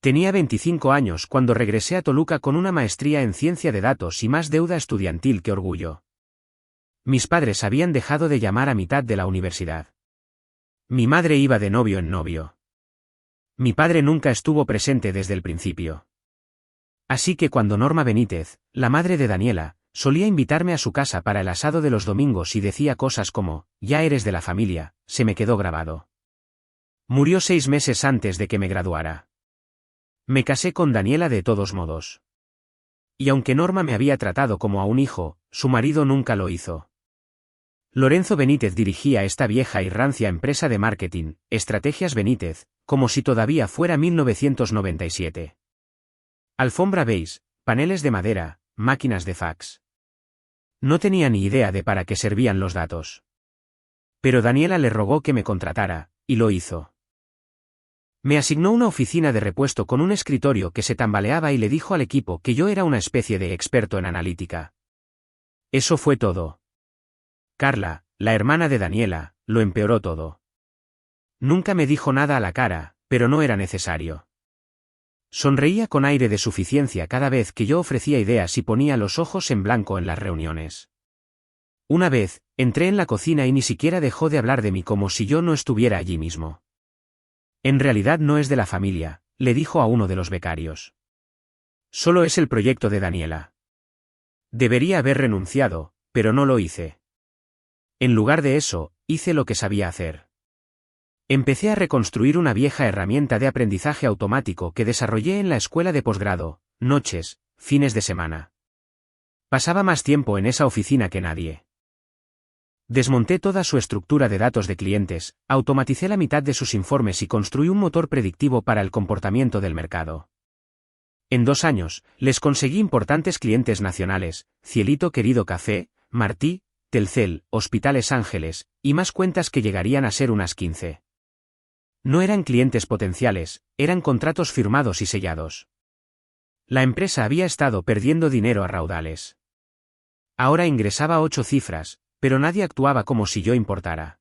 Tenía 25 años cuando regresé a Toluca con una maestría en ciencia de datos y más deuda estudiantil que orgullo. Mis padres habían dejado de llamar a mitad de la universidad. Mi madre iba de novio en novio. Mi padre nunca estuvo presente desde el principio. Así que cuando Norma Benítez, la madre de Daniela, solía invitarme a su casa para el asado de los domingos y decía cosas como, ya eres de la familia, se me quedó grabado. Murió 6 meses antes de que me graduara. Me casé con Daniela de todos modos. Y aunque Norma me había tratado como a un hijo, su marido nunca lo hizo. Lorenzo Benítez dirigía esta vieja y rancia empresa de marketing, Estrategias Benítez, como si todavía fuera 1997. Alfombra beige, paneles de madera, máquinas de fax. No tenía ni idea de para qué servían los datos. Pero Daniela le rogó que me contratara, y lo hizo. Me asignó una oficina de repuesto con un escritorio que se tambaleaba y le dijo al equipo que yo era una especie de experto en analítica. Eso fue todo. Carla, la hermana de Daniela, lo empeoró todo. Nunca me dijo nada a la cara, pero no era necesario. Sonreía con aire de suficiencia cada vez que yo ofrecía ideas y ponía los ojos en blanco en las reuniones. Una vez, entré en la cocina y ni siquiera dejó de hablar de mí como si yo no estuviera allí mismo. En realidad no es de la familia, le dijo a uno de los becarios. Solo es el proyecto de Daniela. Debería haber renunciado, pero no lo hice. En lugar de eso, hice lo que sabía hacer. Empecé a reconstruir una vieja herramienta de aprendizaje automático que desarrollé en la escuela de posgrado, noches, fines de semana. Pasaba más tiempo en esa oficina que nadie. Desmonté toda su estructura de datos de clientes, automaticé la mitad de sus informes y construí un motor predictivo para el comportamiento del mercado. En 2 años, les conseguí importantes clientes nacionales, Cielito Querido Café, Martí, Telcel, Hospitales Ángeles, y más cuentas que llegarían a ser unas 15. No eran clientes potenciales, eran contratos firmados y sellados. La empresa había estado perdiendo dinero a raudales. Ahora ingresaba 8 cifras, pero nadie actuaba como si yo importara.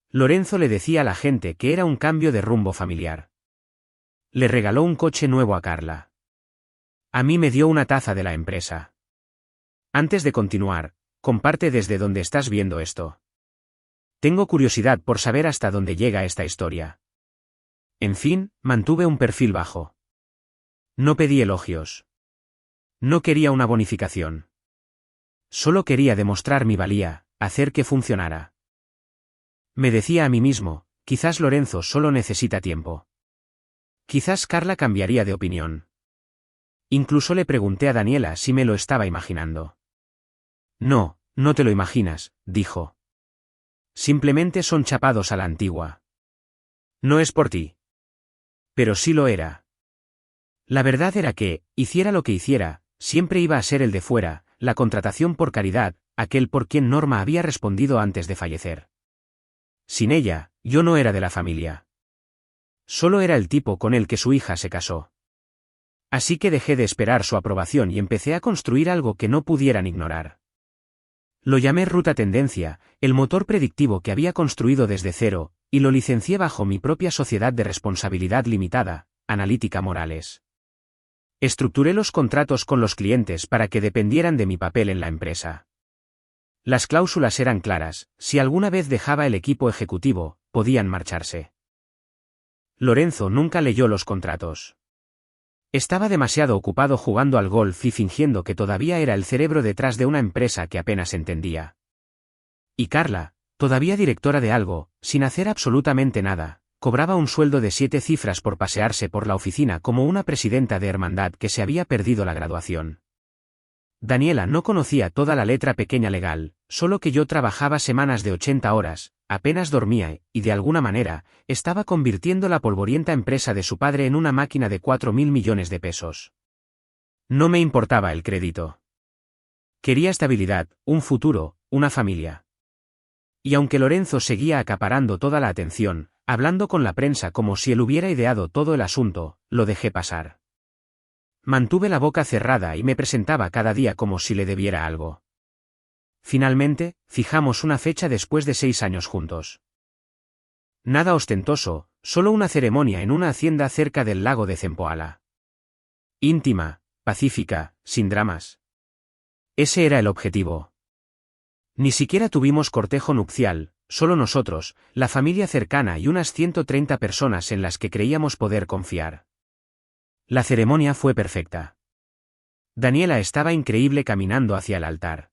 Lorenzo le decía a la gente que era un cambio de rumbo familiar. Le regaló un coche nuevo a Carla. A mí me dio una taza de la empresa. Antes de continuar, comparte desde donde estás viendo esto. Tengo curiosidad por saber hasta dónde llega esta historia. En fin, mantuve un perfil bajo. No pedí elogios. No quería una bonificación. Solo quería demostrar mi valía, hacer que funcionara. Me decía a mí mismo, quizás Lorenzo solo necesita tiempo. Quizás Carla cambiaría de opinión. Incluso le pregunté a Daniela si me lo estaba imaginando. No, no te lo imaginas, dijo. Simplemente son chapados a la antigua. No es por ti. Pero sí lo era. La verdad era que, hiciera lo que hiciera, siempre iba a ser el de fuera, la contratación por caridad, aquel por quien Norma había respondido antes de fallecer. Sin ella, yo no era de la familia. Solo era el tipo con el que su hija se casó. Así que dejé de esperar su aprobación y empecé a construir algo que no pudieran ignorar. Lo llamé Ruta Tendencia, el motor predictivo que había construido desde cero, y lo licencié bajo mi propia sociedad de responsabilidad limitada, Analítica Morales. Estructuré los contratos con los clientes para que dependieran de mi papel en la empresa. Las cláusulas eran claras, si alguna vez dejaba el equipo ejecutivo, podían marcharse. Lorenzo nunca leyó los contratos. Estaba demasiado ocupado jugando al golf y fingiendo que todavía era el cerebro detrás de una empresa que apenas entendía. Y Carla, todavía directora de algo, sin hacer absolutamente nada, cobraba un sueldo de 7 cifras por pasearse por la oficina como una presidenta de hermandad que se había perdido la graduación. Daniela no conocía toda la letra pequeña legal, solo que yo trabajaba semanas de 80 horas, apenas dormía y, de alguna manera, estaba convirtiendo la polvorienta empresa de su padre en una máquina de 4.000 millones de pesos. No me importaba el crédito. Quería estabilidad, un futuro, una familia. Y aunque Lorenzo seguía acaparando toda la atención, hablando con la prensa como si él hubiera ideado todo el asunto, lo dejé pasar. Mantuve la boca cerrada y me presentaba cada día como si le debiera algo. Finalmente, fijamos una fecha después de 6 años juntos. Nada ostentoso, solo una ceremonia en una hacienda cerca del lago de Zempoala. Íntima, pacífica, sin dramas. Ese era el objetivo. Ni siquiera tuvimos cortejo nupcial, solo nosotros, la familia cercana y unas 130 personas en las que creíamos poder confiar. La ceremonia fue perfecta. Daniela estaba increíble caminando hacia el altar.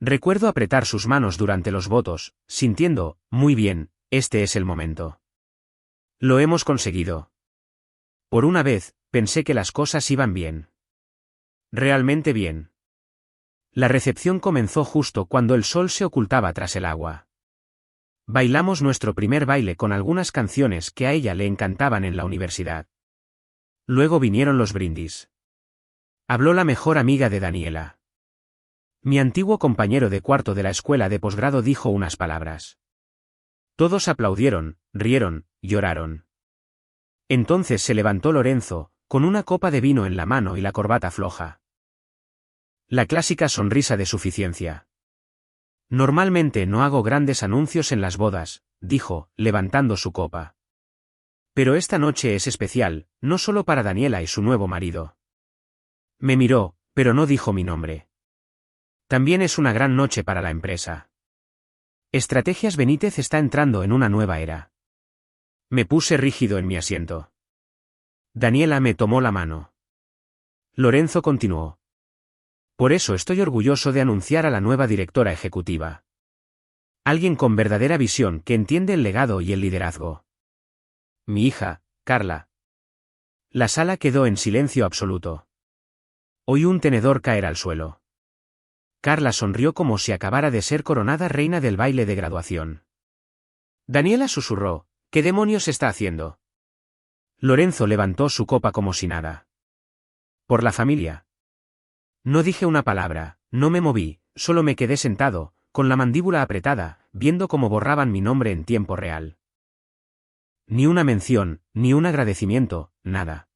Recuerdo apretar sus manos durante los votos, sintiendo, muy bien, este es el momento. Lo hemos conseguido. Por una vez, pensé que las cosas iban bien. Realmente bien. La recepción comenzó justo cuando el sol se ocultaba tras el agua. Bailamos nuestro primer baile con algunas canciones que a ella le encantaban en la universidad. Luego vinieron los brindis. Habló la mejor amiga de Daniela. Mi antiguo compañero de cuarto de la escuela de posgrado dijo unas palabras. Todos aplaudieron, rieron, lloraron. Entonces se levantó Lorenzo, con una copa de vino en la mano y la corbata floja. La clásica sonrisa de suficiencia. Normalmente no hago grandes anuncios en las bodas, dijo, levantando su copa. Pero esta noche es especial, no solo para Daniela y su nuevo marido. Me miró, pero no dijo mi nombre. También es una gran noche para la empresa. Estrategias Benítez está entrando en una nueva era. Me puse rígido en mi asiento. Daniela me tomó la mano. Lorenzo continuó. Por eso estoy orgulloso de anunciar a la nueva directora ejecutiva. Alguien con verdadera visión que entiende el legado y el liderazgo. Mi hija, Carla. La sala quedó en silencio absoluto. Oí un tenedor caer al suelo. Carla sonrió como si acabara de ser coronada reina del baile de graduación. Daniela susurró, ¿qué demonios está haciendo? Lorenzo levantó su copa como si nada. Por la familia. No dije una palabra, no me moví, solo me quedé sentado, con la mandíbula apretada, viendo cómo borraban mi nombre en tiempo real. Ni una mención, ni un agradecimiento, nada.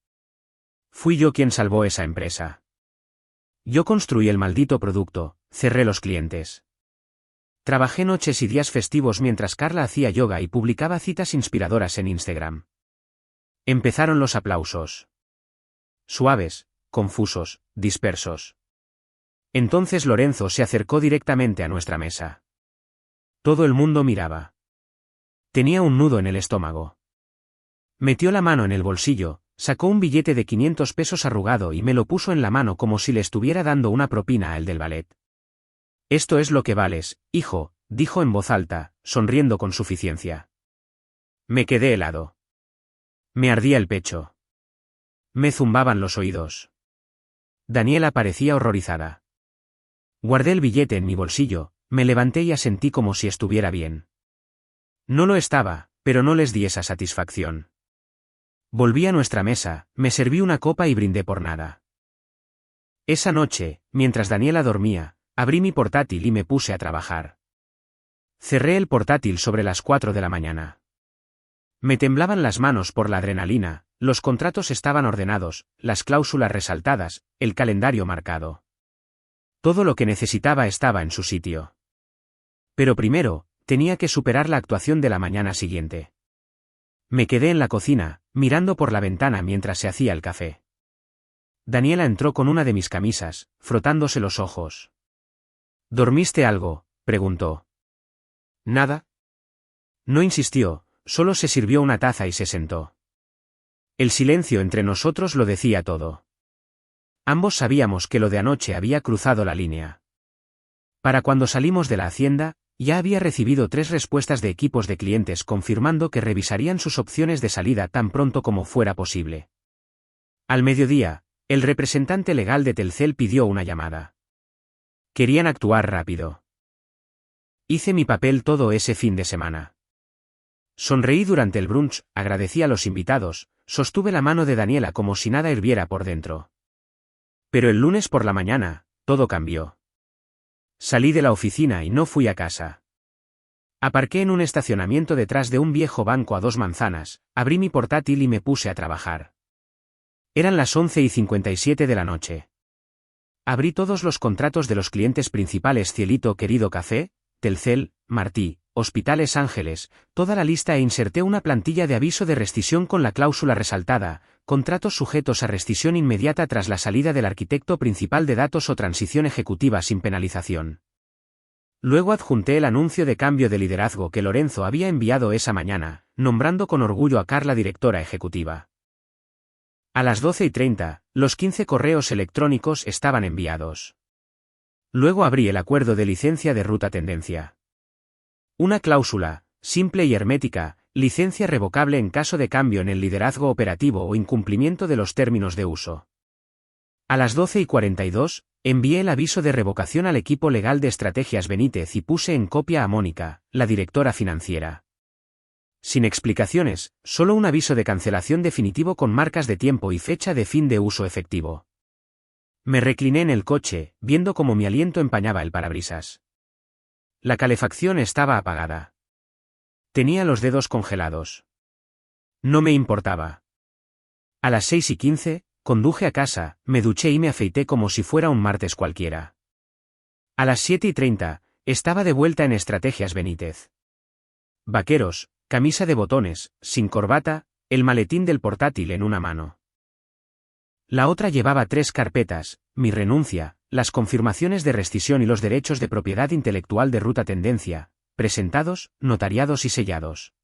Fui yo quien salvó esa empresa. Yo construí el maldito producto, cerré los clientes. Trabajé noches y días festivos mientras Carla hacía yoga y publicaba citas inspiradoras en Instagram. Empezaron los aplausos. Suaves, confusos, dispersos. Entonces Lorenzo se acercó directamente a nuestra mesa. Todo el mundo miraba. Tenía un nudo en el estómago. Metió la mano en el bolsillo, sacó un billete de 500 pesos arrugado y me lo puso en la mano como si le estuviera dando una propina al del ballet. Esto es lo que vales, hijo, dijo en voz alta, sonriendo con suficiencia. Me quedé helado. Me ardía el pecho. Me zumbaban los oídos. Daniela parecía horrorizada. Guardé el billete en mi bolsillo, me levanté y asentí como si estuviera bien. No lo estaba, pero no les di esa satisfacción. Volví a nuestra mesa, me serví una copa y brindé por nada. Esa noche, mientras Daniela dormía, abrí mi portátil y me puse a trabajar. Cerré el portátil sobre las 4 de la mañana. Me temblaban las manos por la adrenalina, los contratos estaban ordenados, las cláusulas resaltadas, el calendario marcado. Todo lo que necesitaba estaba en su sitio. Pero primero, tenía que superar la actuación de la mañana siguiente. Me quedé en la cocina, mirando por la ventana mientras se hacía el café. Daniela entró con una de mis camisas, frotándose los ojos. ¿Dormiste algo?, preguntó. ¿Nada? No insistió, solo se sirvió una taza y se sentó. El silencio entre nosotros lo decía todo. Ambos sabíamos que lo de anoche había cruzado la línea. Para cuando salimos de la hacienda, ya había recibido 3 respuestas de equipos de clientes confirmando que revisarían sus opciones de salida tan pronto como fuera posible. Al mediodía, el representante legal de Telcel pidió una llamada. Querían actuar rápido. Hice mi papel todo ese fin de semana. Sonreí durante el brunch, agradecí a los invitados, sostuve la mano de Daniela como si nada hirviera por dentro. Pero el lunes por la mañana, todo cambió. Salí de la oficina y no fui a casa. Aparqué en un estacionamiento detrás de un viejo banco a 2 manzanas, abrí mi portátil y me puse a trabajar. Eran las 11:57 de la noche. Abrí todos los contratos de los clientes principales: Cielito Querido Café, Telcel, Martí, Hospitales Ángeles, toda la lista e inserté una plantilla de aviso de rescisión con la cláusula resaltada, contratos sujetos a rescisión inmediata tras la salida del arquitecto principal de datos o transición ejecutiva sin penalización. Luego adjunté el anuncio de cambio de liderazgo que Lorenzo había enviado esa mañana, nombrando con orgullo a Carla directora ejecutiva. A las 12:30, los 15 correos electrónicos estaban enviados. Luego abrí el acuerdo de licencia de Ruta Tendencia. Una cláusula, simple y hermética, licencia revocable en caso de cambio en el liderazgo operativo o incumplimiento de los términos de uso. A las 12:42, envié el aviso de revocación al equipo legal de Estrategias Benítez y puse en copia a Mónica, la directora financiera. Sin explicaciones, solo un aviso de cancelación definitivo con marcas de tiempo y fecha de fin de uso efectivo. Me recliné en el coche, viendo cómo mi aliento empañaba el parabrisas. La calefacción estaba apagada. Tenía los dedos congelados. No me importaba. A las 6:15, conduje a casa, me duché y me afeité como si fuera un martes cualquiera. A las 7:30, estaba de vuelta en Estrategias Benítez. Vaqueros, camisa de botones, sin corbata, el maletín del portátil en una mano. La otra llevaba 3 carpetas, mi renuncia, las confirmaciones de rescisión y los derechos de propiedad intelectual de Ruta Tendencia, presentados, notariados y sellados.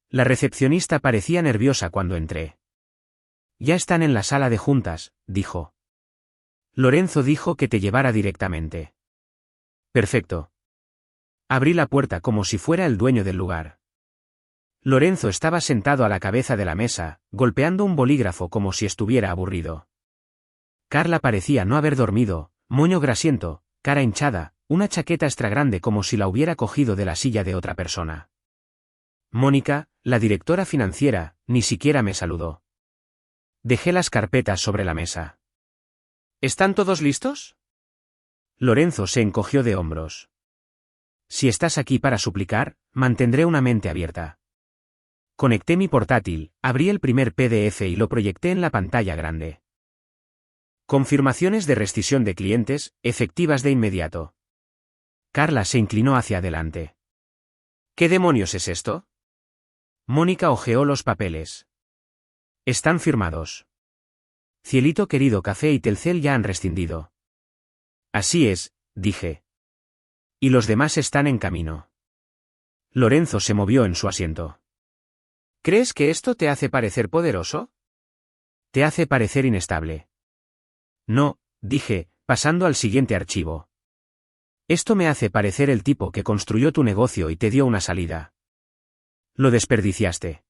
La recepcionista parecía nerviosa cuando entré. Ya están en la sala de juntas, dijo. Lorenzo dijo que te llevara directamente. Perfecto. Abrí la puerta como si fuera el dueño del lugar. Lorenzo estaba sentado a la cabeza de la mesa, golpeando un bolígrafo como si estuviera aburrido. Carla parecía no haber dormido, moño grasiento, cara hinchada, una chaqueta extra grande como si la hubiera cogido de la silla de otra persona. Mónica, la directora financiera, ni siquiera me saludó. Dejé las carpetas sobre la mesa. ¿Están todos listos? Lorenzo se encogió de hombros. Si estás aquí para suplicar, mantendré una mente abierta. Conecté mi portátil, abrí el primer PDF y lo proyecté en la pantalla grande. Confirmaciones de rescisión de clientes, efectivas de inmediato. Carla se inclinó hacia adelante. ¿Qué demonios es esto? Mónica hojeó los papeles. Están firmados. Cielito querido, Café y Telcel ya han rescindido. Así es, dije. Y los demás están en camino. Lorenzo se movió en su asiento. ¿Crees que esto te hace parecer poderoso? Te hace parecer inestable. No, dije, pasando al siguiente archivo. Esto me hace parecer el tipo que construyó tu negocio y te dio una salida. Lo desperdiciaste.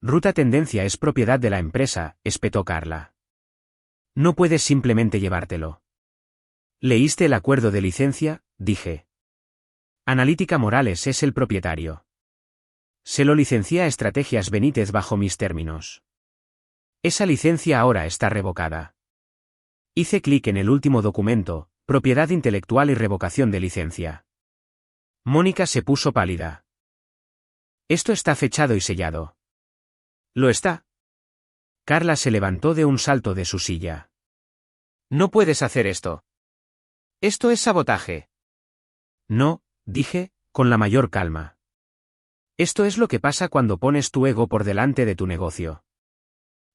Ruta Tendencia es propiedad de la empresa, espetó Carla. No puedes simplemente llevártelo. ¿Leíste el acuerdo de licencia? Dije. Analítica Morales es el propietario. Se lo licencié a Estrategias Benítez bajo mis términos. Esa licencia ahora está revocada. Hice clic en el último documento, propiedad intelectual y revocación de licencia. Mónica se puso pálida. Esto está fechado y sellado. ¿Lo está? Carla se levantó de un salto de su silla. No puedes hacer esto. Esto es sabotaje. No, dije, con la mayor calma. Esto es lo que pasa cuando pones tu ego por delante de tu negocio.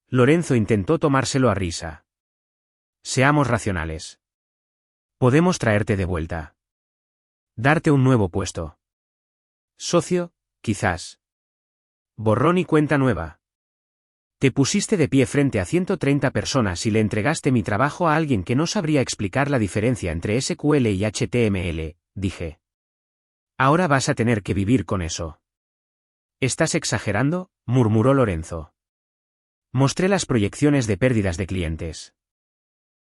Lorenzo intentó tomárselo a risa. Seamos racionales. Podemos traerte de vuelta. Darte un nuevo puesto. Socio, quizás. Borrón y cuenta nueva. Te pusiste de pie frente a 130 personas y le entregaste mi trabajo a alguien que no sabría explicar la diferencia entre SQL y HTML, dije. Ahora vas a tener que vivir con eso. ¿Estás exagerando?, murmuró Lorenzo. Mostré las proyecciones de pérdidas de clientes.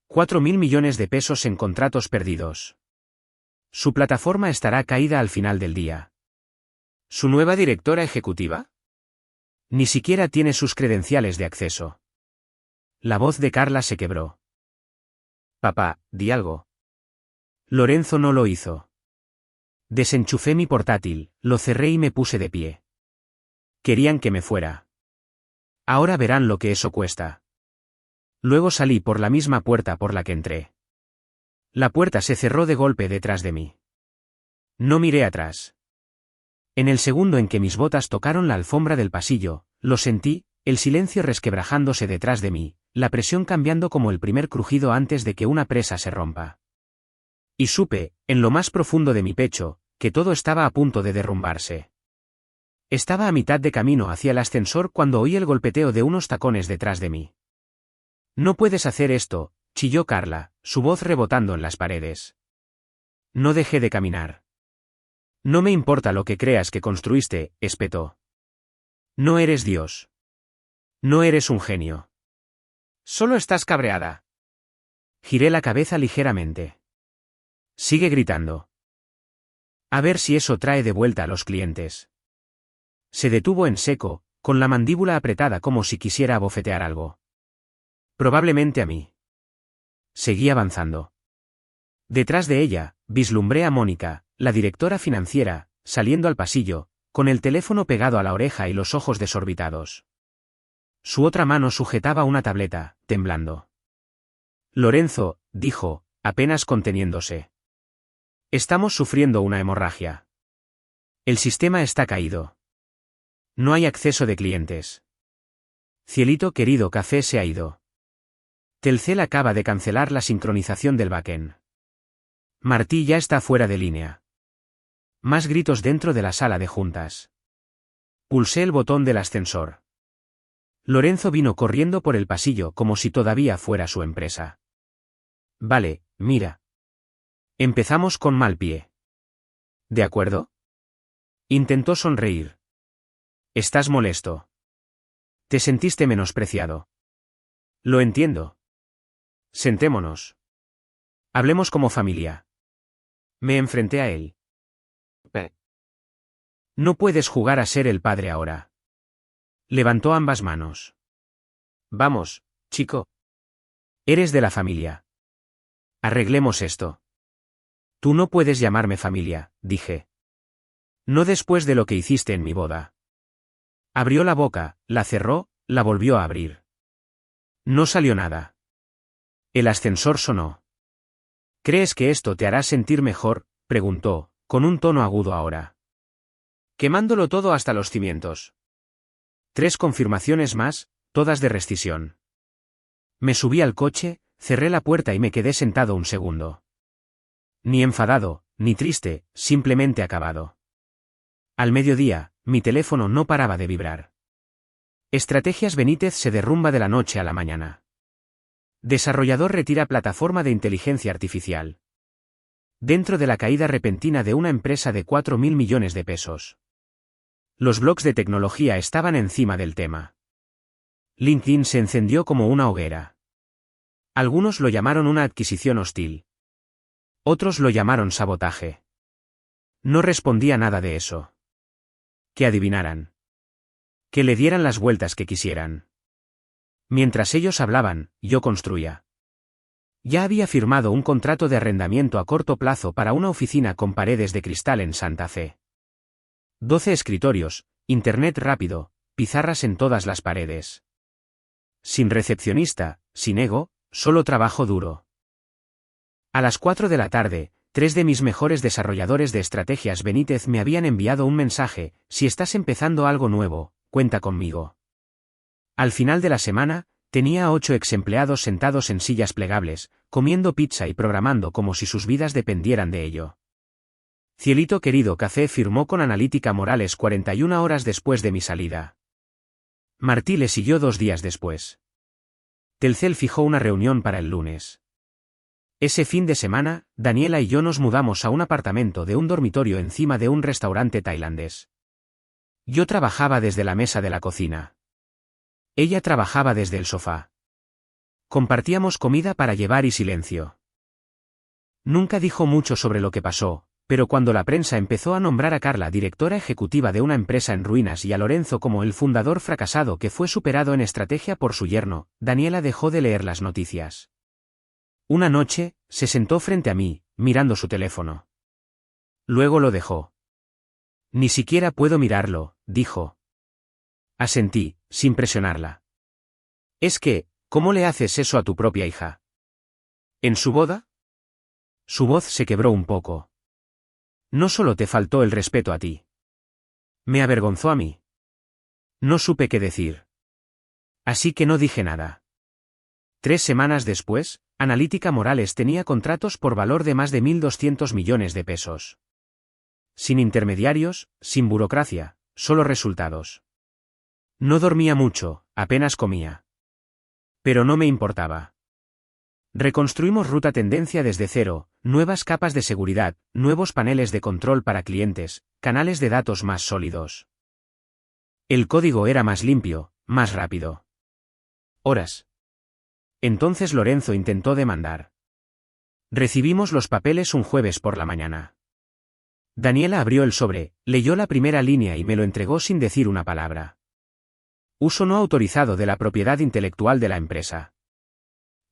4.000 millones de pesos en contratos perdidos. Su plataforma estará caída al final del día. ¿Su nueva directora ejecutiva? Ni siquiera tiene sus credenciales de acceso. La voz de Carla se quebró. Papá, di algo. Lorenzo no lo hizo. Desenchufé mi portátil, lo cerré y me puse de pie. Querían que me fuera. Ahora verán lo que eso cuesta. Luego salí por la misma puerta por la que entré. La puerta se cerró de golpe detrás de mí. No miré atrás. En el segundo en que mis botas tocaron la alfombra del pasillo, lo sentí, el silencio resquebrajándose detrás de mí, la presión cambiando como el primer crujido antes de que una presa se rompa. Y supe, en lo más profundo de mi pecho, que todo estaba a punto de derrumbarse. Estaba a mitad de camino hacia el ascensor cuando oí el golpeteo de unos tacones detrás de mí. «No puedes hacer esto», chilló Carla, su voz rebotando en las paredes. No dejé de caminar. «No me importa lo que creas que construiste», espetó. «No eres Dios. No eres un genio. Solo estás cabreada». Giré la cabeza ligeramente. «Sigue gritando. A ver si eso trae de vuelta a los clientes». Se detuvo en seco, con la mandíbula apretada como si quisiera abofetear algo. «Probablemente a mí». Seguí avanzando. Detrás de ella, vislumbré a Mónica, la directora financiera, saliendo al pasillo, con el teléfono pegado a la oreja y los ojos desorbitados. Su otra mano sujetaba una tableta, temblando. «Lorenzo», dijo, apenas conteniéndose. «Estamos sufriendo una hemorragia. El sistema está caído. No hay acceso de clientes. Cielito querido, café se ha ido. Telcel acaba de cancelar la sincronización del backend. Martí ya está fuera de línea». Más gritos dentro de la sala de juntas. Pulsé el botón del ascensor. Lorenzo vino corriendo por el pasillo como si todavía fuera su empresa. «Vale, mira. Empezamos con mal pie. ¿De acuerdo?» Intentó sonreír. «¿Estás molesto? ¿Te sentiste menospreciado?» «Lo entiendo. Sentémonos. Hablemos como familia». Me enfrenté a él. «No puedes jugar a ser el padre ahora». Levantó ambas manos. «Vamos, chico. Eres de la familia. Arreglemos esto». «Tú no puedes llamarme familia», dije. «No después de lo que hiciste en mi boda». Abrió la boca, la cerró, la volvió a abrir. No salió nada. El ascensor sonó. «¿Crees que esto te hará sentir mejor?», preguntó, con un tono agudo ahora. «Quemándolo todo hasta los cimientos». 3 confirmaciones más, todas de rescisión. Me subí al coche, cerré la puerta y me quedé sentado un segundo. Ni enfadado, ni triste, simplemente acabado. Al mediodía, mi teléfono no paraba de vibrar. Estrategias Benítez se derrumba de la noche a la mañana. Desarrollador retira plataforma de inteligencia artificial. Dentro de la caída repentina de una empresa de 4.000 millones de pesos. Los blogs de tecnología estaban encima del tema. LinkedIn se encendió como una hoguera. Algunos lo llamaron una adquisición hostil. Otros lo llamaron sabotaje. No respondía nada de eso. Que adivinaran. Que le dieran las vueltas que quisieran. Mientras ellos hablaban, yo construía. Ya había firmado un contrato de arrendamiento a corto plazo para una oficina con paredes de cristal en Santa Fe. 12 escritorios, internet rápido, pizarras en todas las paredes. Sin recepcionista, sin ego, solo trabajo duro. A las 4 de la tarde, 3 de mis mejores desarrolladores de estrategias Benítez me habían enviado un mensaje: «Si estás empezando algo nuevo, cuenta conmigo». Al final de la semana, tenía a 8 exempleados sentados en sillas plegables, comiendo pizza y programando como si sus vidas dependieran de ello. Cielito querido, café firmó con Analítica Morales 41 horas después de mi salida. Martí le siguió 2 días después. Telcel fijó una reunión para el lunes. Ese fin de semana, Daniela y yo nos mudamos a un apartamento de un dormitorio encima de un restaurante tailandés. Yo trabajaba desde la mesa de la cocina. Ella trabajaba desde el sofá. Compartíamos comida para llevar y silencio. Nunca dijo mucho sobre lo que pasó, pero cuando la prensa empezó a nombrar a Carla directora ejecutiva de una empresa en ruinas y a Lorenzo como el fundador fracasado que fue superado en estrategia por su yerno, Daniela dejó de leer las noticias. Una noche, se sentó frente a mí, mirando su teléfono. Luego lo dejó. «Ni siquiera puedo mirarlo», dijo. Asentí, sin presionarla. «Es que, ¿cómo le haces eso a tu propia hija? ¿En su boda?» Su voz se quebró un poco. «No solo te faltó el respeto a ti. Me avergonzó a mí. No supe qué decir. Así que no dije nada. 3 semanas después, Analítica Morales tenía contratos por valor de más de 1.200 millones de pesos. Sin intermediarios, sin burocracia, solo resultados. No dormía mucho, apenas comía. Pero no me importaba. Reconstruimos Ruta Tendencia desde cero, nuevas capas de seguridad, nuevos paneles de control para clientes, canales de datos más sólidos. El código era más limpio, más rápido. Horas. Entonces Lorenzo intentó demandar. Recibimos los papeles un jueves por la mañana. Daniela abrió el sobre, leyó la primera línea y me lo entregó sin decir una palabra. Uso no autorizado de la propiedad intelectual de la empresa.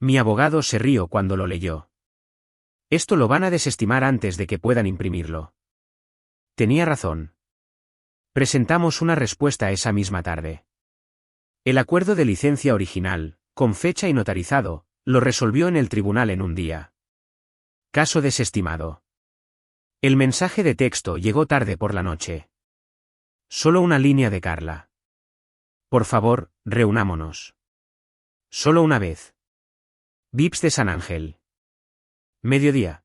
Mi abogado se rió cuando lo leyó. Esto lo van a desestimar antes de que puedan imprimirlo. Tenía razón. Presentamos una respuesta esa misma tarde. El acuerdo de licencia original, con fecha y notarizado, lo resolvió en el tribunal en un día. Caso desestimado. El mensaje de texto llegó tarde por la noche. Solo una línea de Carla. Por favor, reunámonos. Solo una vez. Vips de San Ángel. Mediodía.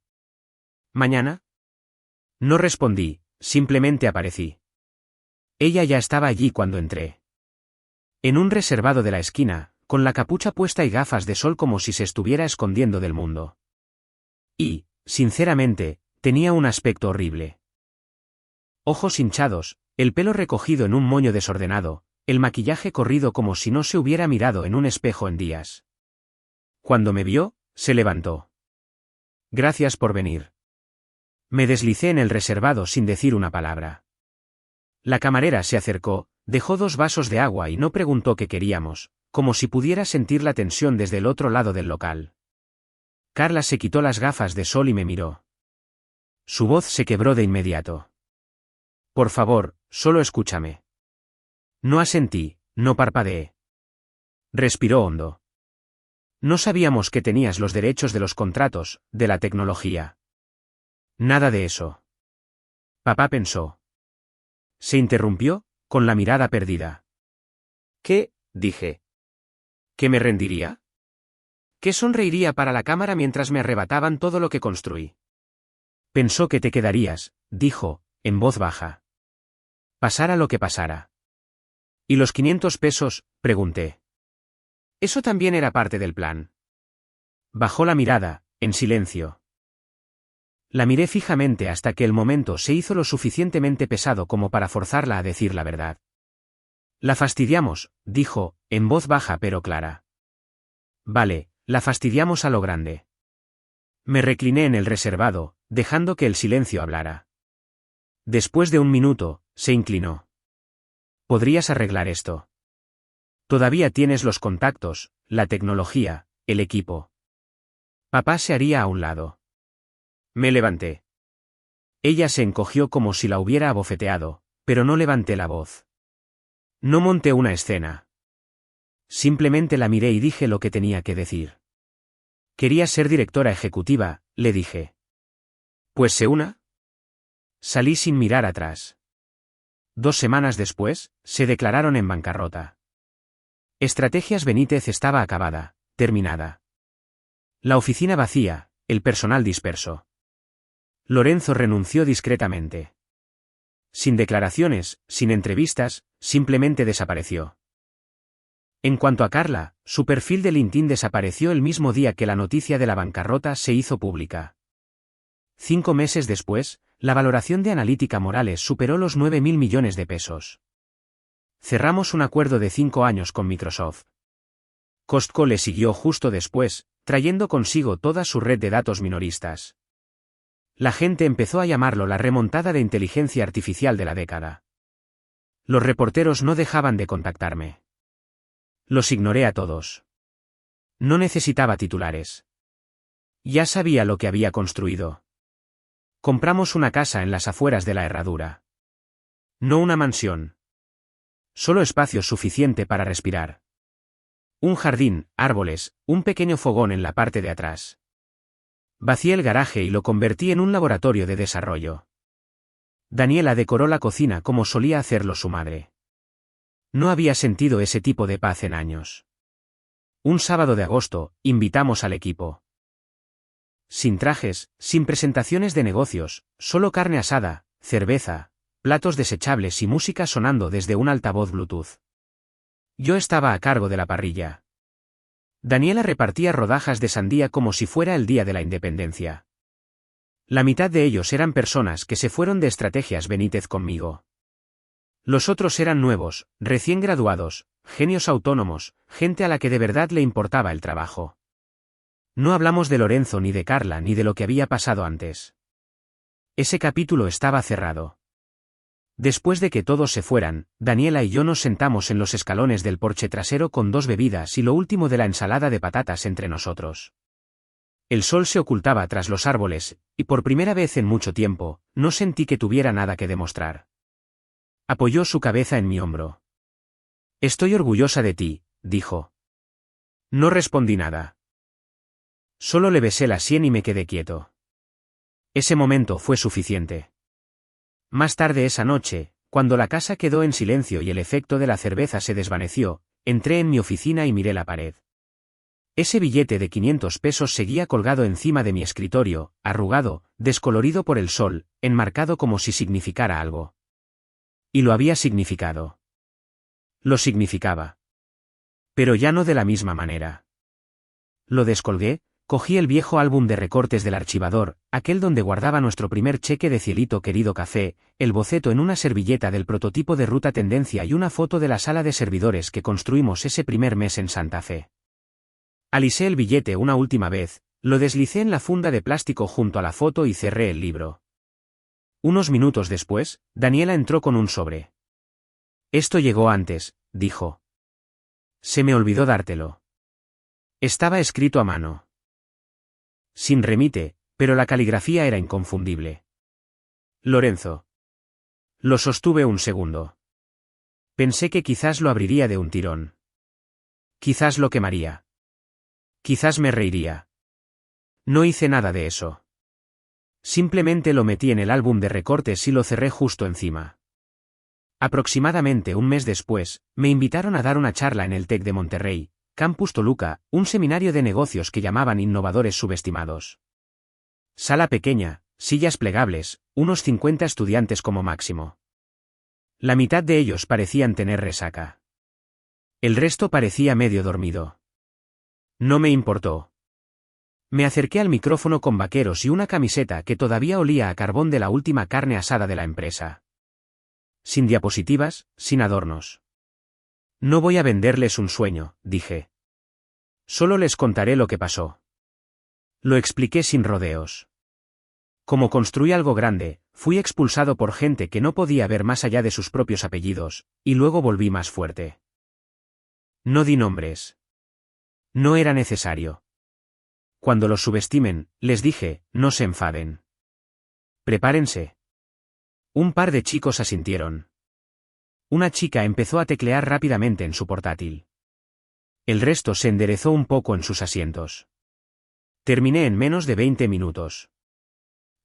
¿Mañana? No respondí, simplemente aparecí. Ella ya estaba allí cuando entré. En un reservado de la esquina, con la capucha puesta y gafas de sol como si se estuviera escondiendo del mundo. Y, sinceramente, tenía un aspecto horrible. Ojos hinchados, el pelo recogido en un moño desordenado, el maquillaje corrido como si no se hubiera mirado en un espejo en días. Cuando me vio, se levantó. Gracias por venir. Me deslicé en el reservado sin decir una palabra. La camarera se acercó, dejó 2 vasos de agua y no preguntó qué queríamos, como si pudiera sentir la tensión desde el otro lado del local. Carla se quitó las gafas de sol y me miró. Su voz se quebró de inmediato. Por favor, solo escúchame. No asentí, no parpadeé. Respiró hondo. No sabíamos que tenías los derechos de los contratos, de la tecnología. Nada de eso. Papá pensó. Se interrumpió, con la mirada perdida. ¿Qué? Dije. ¿Que me rendiría? ¿Que sonreiría para la cámara mientras me arrebataban todo lo que construí? Pensó que te quedarías, dijo, en voz baja. Pasara lo que pasara. ¿Y los 500 pesos? Pregunté. Eso también era parte del plan. Bajó la mirada, en silencio. La miré fijamente hasta que el momento se hizo lo suficientemente pesado como para forzarla a decir la verdad. La fastidiamos, dijo, en voz baja pero clara. Vale, la fastidiamos a lo grande. Me recliné en el reservado, dejando que el silencio hablara. Después de un minuto, se inclinó. ¿Podrías arreglar esto? Todavía tienes los contactos, la tecnología, el equipo. Papá se haría a un lado. Me levanté. Ella se encogió como si la hubiera abofeteado, pero no levanté la voz. No monté una escena. Simplemente la miré y dije lo que tenía que decir. Quería ser directora ejecutiva, le dije. Pues se una. Salí sin mirar atrás. 2 semanas después, se declararon en bancarrota. Estrategias Benítez estaba acabada, terminada. La oficina vacía, el personal disperso. Lorenzo renunció discretamente. Sin declaraciones, sin entrevistas, simplemente desapareció. En cuanto a Carla, su perfil de LinkedIn desapareció el mismo día que la noticia de la bancarrota se hizo pública. 5 meses después, la valoración de Analítica Morales superó los 9.000 millones de pesos. Cerramos un acuerdo de 5 años con Microsoft. Costco le siguió justo después, trayendo consigo toda su red de datos minoristas. La gente empezó a llamarlo la remontada de inteligencia artificial de la década. Los reporteros no dejaban de contactarme. Los ignoré a todos. No necesitaba titulares. Ya sabía lo que había construido. Compramos una casa en las afueras de la Herradura. No una mansión. Solo espacio suficiente para respirar. Un jardín, árboles, un pequeño fogón en la parte de atrás. Vacié el garaje y lo convertí en un laboratorio de desarrollo. Daniela decoró la cocina como solía hacerlo su madre. No había sentido ese tipo de paz en años. Un sábado de agosto, invitamos al equipo. Sin trajes, sin presentaciones de negocios, solo carne asada, cerveza, platos desechables y música sonando desde un altavoz Bluetooth. Yo estaba a cargo de la parrilla. Daniela repartía rodajas de sandía como si fuera el día de la independencia. La mitad de ellos eran personas que se fueron de Estrategias Benítez conmigo. Los otros eran nuevos, recién graduados, genios autónomos, gente a la que de verdad le importaba el trabajo. No hablamos de Lorenzo ni de Carla ni de lo que había pasado antes. Ese capítulo estaba cerrado. Después de que todos se fueran, Daniela y yo nos sentamos en los escalones del porche trasero con 2 bebidas y lo último de la ensalada de patatas entre nosotros. El sol se ocultaba tras los árboles, y por primera vez en mucho tiempo, no sentí que tuviera nada que demostrar. Apoyó su cabeza en mi hombro. Estoy orgullosa de ti, dijo. No respondí nada. Solo le besé la sien y me quedé quieto. Ese momento fue suficiente. Más tarde esa noche, cuando la casa quedó en silencio y el efecto de la cerveza se desvaneció, entré en mi oficina y miré la pared. Ese billete de 500 pesos seguía colgado encima de mi escritorio, arrugado, descolorido por el sol, enmarcado como si significara algo. Y lo había significado. Lo significaba. Pero ya no de la misma manera. Lo descolgué, cogí el viejo álbum de recortes del archivador, aquel donde guardaba nuestro primer cheque de Cielito Querido Café, el boceto en una servilleta del prototipo de Ruta Tendencia y una foto de la sala de servidores que construimos ese primer mes en Santa Fe. Alisé el billete una última vez, lo deslicé en la funda de plástico junto a la foto y cerré el libro. Unos minutos después, Daniela entró con un sobre. Esto llegó antes, dijo. Se me olvidó dártelo. Estaba escrito a mano. Sin remite, pero la caligrafía era inconfundible. Lorenzo. Lo sostuve un segundo. Pensé que quizás lo abriría de un tirón. Quizás lo quemaría. Quizás me reiría. No hice nada de eso. Simplemente lo metí en el álbum de recortes y lo cerré justo encima. Aproximadamente un mes después, me invitaron a dar una charla en el TEC de Monterrey, Campus Toluca, un seminario de negocios que llamaban innovadores subestimados. Sala pequeña, sillas plegables, unos 50 estudiantes como máximo. La mitad de ellos parecían tener resaca. El resto parecía medio dormido. No me importó. Me acerqué al micrófono con vaqueros y una camiseta que todavía olía a carbón de la última carne asada de la empresa. Sin diapositivas, sin adornos. No voy a venderles un sueño, dije. Solo les contaré lo que pasó. Lo expliqué sin rodeos. Como construí algo grande, fui expulsado por gente que no podía ver más allá de sus propios apellidos, y luego volví más fuerte. No di nombres. No era necesario. Cuando los subestimen, les dije, no se enfaden. Prepárense. Un par de chicos asintieron. Una chica empezó a teclear rápidamente en su portátil. El resto se enderezó un poco en sus asientos. Terminé en menos de 20 minutos.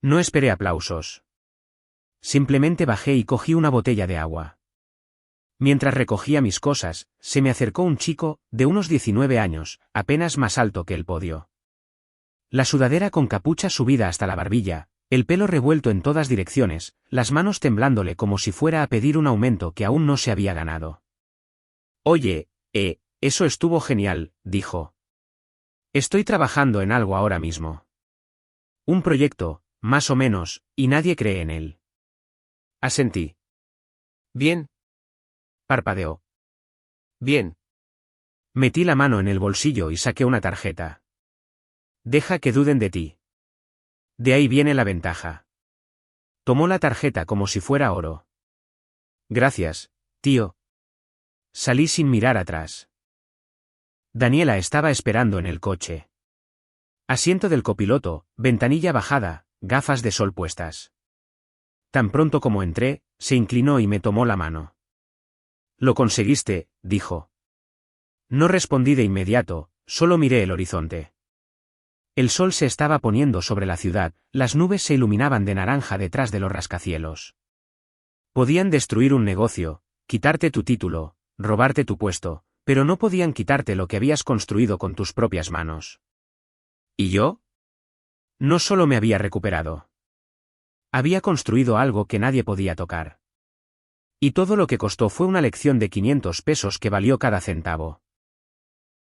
No esperé aplausos. Simplemente bajé y cogí una botella de agua. Mientras recogía mis cosas, se me acercó un chico, de unos 19 años, apenas más alto que el podio. La sudadera con capucha subida hasta la barbilla, el pelo revuelto en todas direcciones, las manos temblándole como si fuera a pedir un aumento que aún no se había ganado. Oye, eso estuvo genial, dijo. Estoy trabajando en algo ahora mismo. Un proyecto, más o menos, y nadie cree en él. Asentí. Bien. Parpadeó. Bien. Metí la mano en el bolsillo y saqué una tarjeta. Deja que duden de ti. De ahí viene la ventaja. Tomó la tarjeta como si fuera oro. Gracias, tío. Salí sin mirar atrás. Daniela estaba esperando en el coche. Asiento del copiloto, ventanilla bajada, gafas de sol puestas. Tan pronto como entré, se inclinó y me tomó la mano. Lo conseguiste, dijo. No respondí de inmediato, solo miré el horizonte. El sol se estaba poniendo sobre la ciudad, las nubes se iluminaban de naranja detrás de los rascacielos. Podían destruir un negocio, quitarte tu título, robarte tu puesto, pero no podían quitarte lo que habías construido con tus propias manos. ¿Y yo? No solo me había recuperado. Había construido algo que nadie podía tocar. Y todo lo que costó fue una lección de 500 pesos que valió cada centavo.